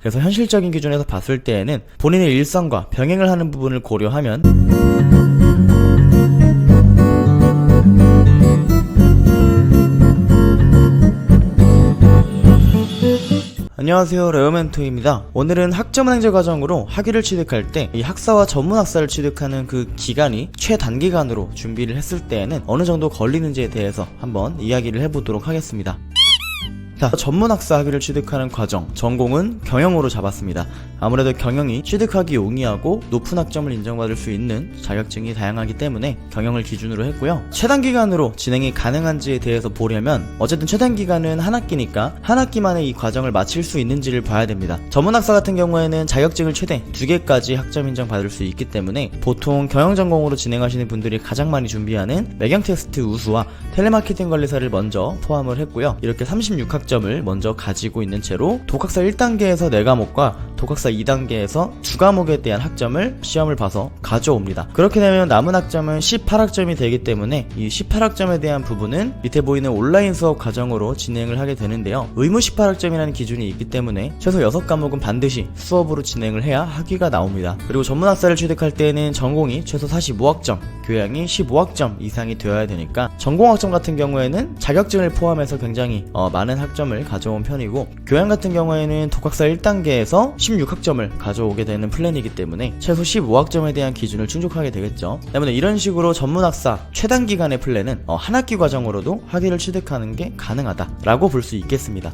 그래서 현실적인 기준에서 봤을 때에는 본인의 일상과 병행을 하는 부분을 고려하면 안녕하세요, 레어멘토입니다. 오늘은 학점은행제 과정으로 학위를 취득할 때 이 학사와 전문학사를 취득하는 그 기간이 최단기간으로 준비를 했을 때에는 어느 정도 걸리는지에 대해서 한번 이야기를 해보도록 하겠습니다. 자, 전문학사 학위를 취득하는 과정, 전공은 경영으로 잡았습니다. 아무래도 경영이 취득하기 용이하고 높은 학점을 인정받을 수 있는 자격증이 다양하기 때문에 경영을 기준으로 했고요. 최단기간으로 진행이 가능한지에 대해서 보려면 어쨌든 최단기간은 한 학기니까 한 학기 만에 이 과정을 마칠 수 있는지를 봐야 됩니다. 전문학사 같은 경우에는 자격증을 최대 2개까지 학점 인정받을 수 있기 때문에 보통 경영전공으로 진행하시는 분들이 가장 많이 준비하는 매경테스트 우수와 텔레마케팅 관리사를 먼저 포함을 했고요. 이렇게 36학점을 먼저 가지고 있는 채로 독학사 1단계에서 4과목과 독학사 2단계에서 2과목에 대한 학점을 시험을 봐서 가져옵니다. 그렇게 되면 남은 학점은 18학점이 되기 때문에 이 18학점에 대한 부분은 밑에 보이는 온라인 수업 과정으로 진행을 하게 되는데요. 의무 18학점이라는 기준이 있기 때문에 최소 6과목은 반드시 수업으로 진행을 해야 학위가 나옵니다. 그리고 전문학사를 취득할 때에는 전공이 최소 45학점, 교양이 15학점 이상이 되어야 되니까 전공학점 같은 경우에는 자격증을 포함해서 굉장히 많은 학점을 가져온 편이고, 교양 같은 경우에는 독학사 1단계에서 16학점을 가져오게 되는 플랜이기 때문에 최소 15학점에 대한 기준을 충족하게 되겠죠. 때문에 이런 식으로 전문학사 최단기간의 플랜은 한 학기 과정으로도 학위를 취득하는 게 가능하다라고 볼 수 있겠습니다.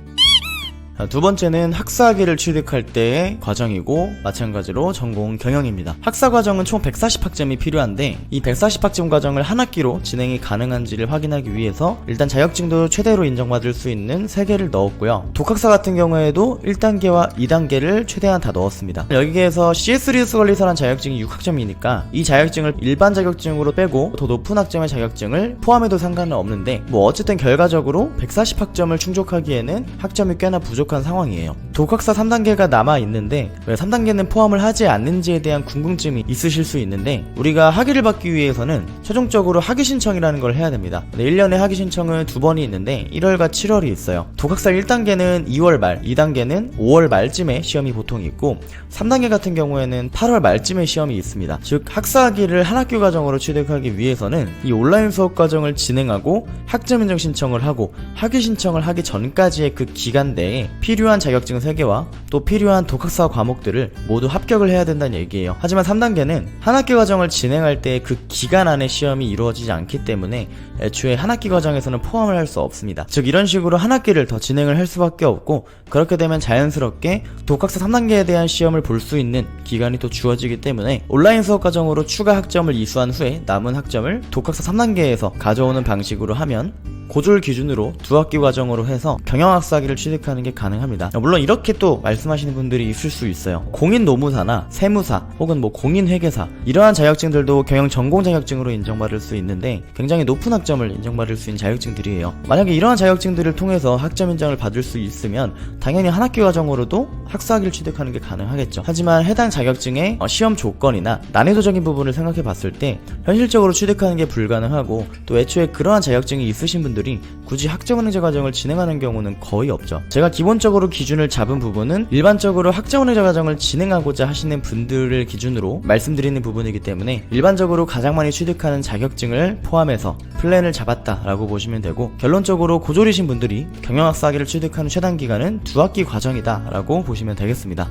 두 번째는 학사학위를 취득할 때의 과정이고, 마찬가지로 전공 경영입니다. 학사 과정은 총 140학점이 필요한데 이 140학점 과정을 한 학기로 진행이 가능한지를 확인하기 위해서 일단 자격증도 최대로 인정받을 수 있는 3개를 넣었고요. 독학사 같은 경우에도 1단계와 2단계를 최대한 다 넣었습니다. 여기에서 CS 리소스 관리사란 자격증이 6학점이니까 이 자격증을 일반 자격증으로 빼고 더 높은 학점의 자격증을 포함해도 상관은 없는데, 어쨌든 결과적으로 140학점을 충족하기에는 학점이 꽤나 부족한 상황이에요. 독학사 3단계가 남아있는데 왜 3단계는 포함을 하지 않는지에 대한 궁금증이 있으실 수 있는데, 우리가 학위를 받기 위해서는 최종적으로 학위 신청이라는 걸 해야 됩니다. 1년에 학위 신청은 2번이 있는데 1월과 7월이 있어요. 독학사 1단계는 2월 말, 2단계는 5월 말쯤에 시험이 보통 있고, 3단계 같은 경우에는 8월 말쯤에 시험이 있습니다. 즉 학사 학위를 한 학기 과정으로 취득하기 위해서는 이 온라인 수업 과정을 진행하고 학점 인정 신청을 하고 학위 신청을 하기 전까지의 그 기간 내에 필요한 자격증 3개와 또 필요한 독학사 과목들을 모두 합격을 해야 된다는 얘기예요. 하지만 3단계는 한 학기 과정을 진행할 때 그 기간 안에 시험이 이루어지지 않기 때문에 애초에 한 학기 과정에서는 포함을 할 수 없습니다. 즉 이런 식으로 한 학기를 더 진행을 할 수밖에 없고, 그렇게 되면 자연스럽게 독학사 3단계에 대한 시험을 볼 수 있는 기간이 또 주어지기 때문에 온라인 수업 과정으로 추가 학점을 이수한 후에 남은 학점을 독학사 3단계에서 가져오는 방식으로 하면 고졸 기준으로 2학기 과정으로 해서 경영학사학위를 취득하는 게 가능합니다. 물론 이렇게 또 말씀하시는 분들이 있을 수 있어요. 공인노무사나 세무사 혹은 공인회계사, 이러한 자격증들도 경영 전공 자격증으로 인정받을 수 있는데 굉장히 높은 학점을 인정받을 수 있는 자격증들이에요. 만약에 이러한 자격증들을 통해서 학점 인정을 받을 수 있으면 당연히 한 학기 과정으로도 학사학위를 취득하는 게 가능하겠죠. 하지만 해당 자격증의 시험 조건이나 난이도적인 부분을 생각해 봤을 때 현실적으로 취득하는 게 불가능하고, 또 애초에 그러한 자격증이 있으신 분들이 굳이 학점은행제 과정을 진행하는 경우는 거의 없죠. 제가 기본적으로 기준을 잡은 부분은 일반적으로 학점은행제 과정을 진행하고자 하시는 분들을 기준으로 말씀드리는 부분이기 때문에 일반적으로 가장 많이 취득하는 자격증을 포함해서 플랜을 잡았다라고 보시면 되고, 결론적으로 고졸이신 분들이 경영학사학위를 취득하는 최단기간은 2학기 과정이다 라고 보시면 되겠습니다.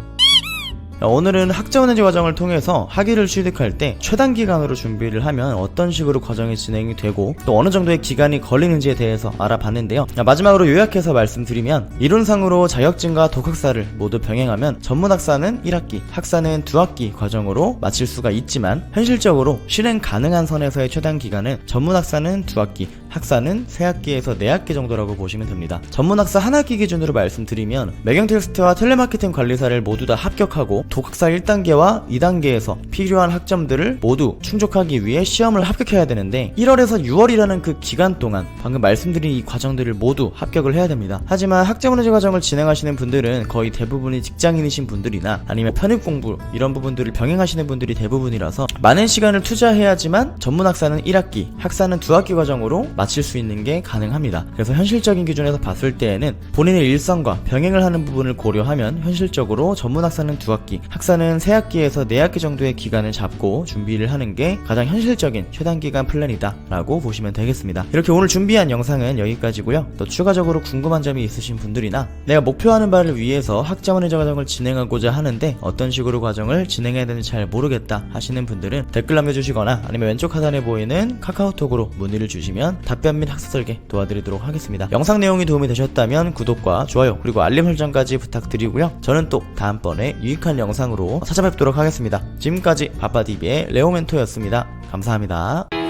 오늘은 학점은행제 과정을 통해서 학위를 취득할 때 최단기간으로 준비를 하면 어떤 식으로 과정이 진행이 되고 또 어느 정도의 기간이 걸리는지에 대해서 알아봤는데요. 마지막으로 요약해서 말씀드리면, 이론상으로 자격증과 독학사를 모두 병행하면 전문학사는 1학기, 학사는 2학기 과정으로 마칠 수가 있지만 현실적으로 실행 가능한 선에서의 최단기간은 전문학사는 2학기, 학사는 3학기에서 4학기 정도라고 보시면 됩니다. 전문학사 한 학기 기준으로 말씀드리면 매경테스트와 텔레마케팅 관리사를 모두 다 합격하고 독학사 1단계와 2단계에서 필요한 학점들을 모두 충족하기 위해 시험을 합격해야 되는데 1월에서 6월이라는 그 기간 동안 방금 말씀드린 이 과정들을 모두 합격을 해야 됩니다. 하지만 학점은행제 과정을 진행하시는 분들은 거의 대부분이 직장인이신 분들이나 아니면 편입공부 이런 부분들을 병행하시는 분들이 대부분이라서 많은 시간을 투자해야지만 전문학사는 1학기, 학사는 2학기 과정으로 마칠 수 있는 게 가능합니다. 그래서 현실적인 기준에서 봤을 때에는 본인의 일상과 병행을 하는 부분을 고려하면 현실적으로 전문 학사는 2학기, 학사는 3학기에서 4학기 정도의 기간을 잡고 준비를 하는 게 가장 현실적인 최단기간 플랜이다 라고 보시면 되겠습니다. 이렇게 오늘 준비한 영상은 여기까지고요. 또 추가적으로 궁금한 점이 있으신 분들이나 내가 목표하는 바를 위해서 학자문해저 과정을 진행하고자 하는데 어떤 식으로 과정을 진행해야 되는지 잘 모르겠다 하시는 분들은 댓글 남겨주시거나 아니면 왼쪽 하단에 보이는 카카오톡으로 문의를 주시면 답변 및 학습 설계 도와드리도록 하겠습니다. 영상 내용이 도움이 되셨다면 구독과 좋아요 그리고 알림 설정까지 부탁드리고요. 저는 또 다음번에 유익한 영상으로 찾아뵙도록 하겠습니다. 지금까지 바빠TV의 레오멘토였습니다. 감사합니다.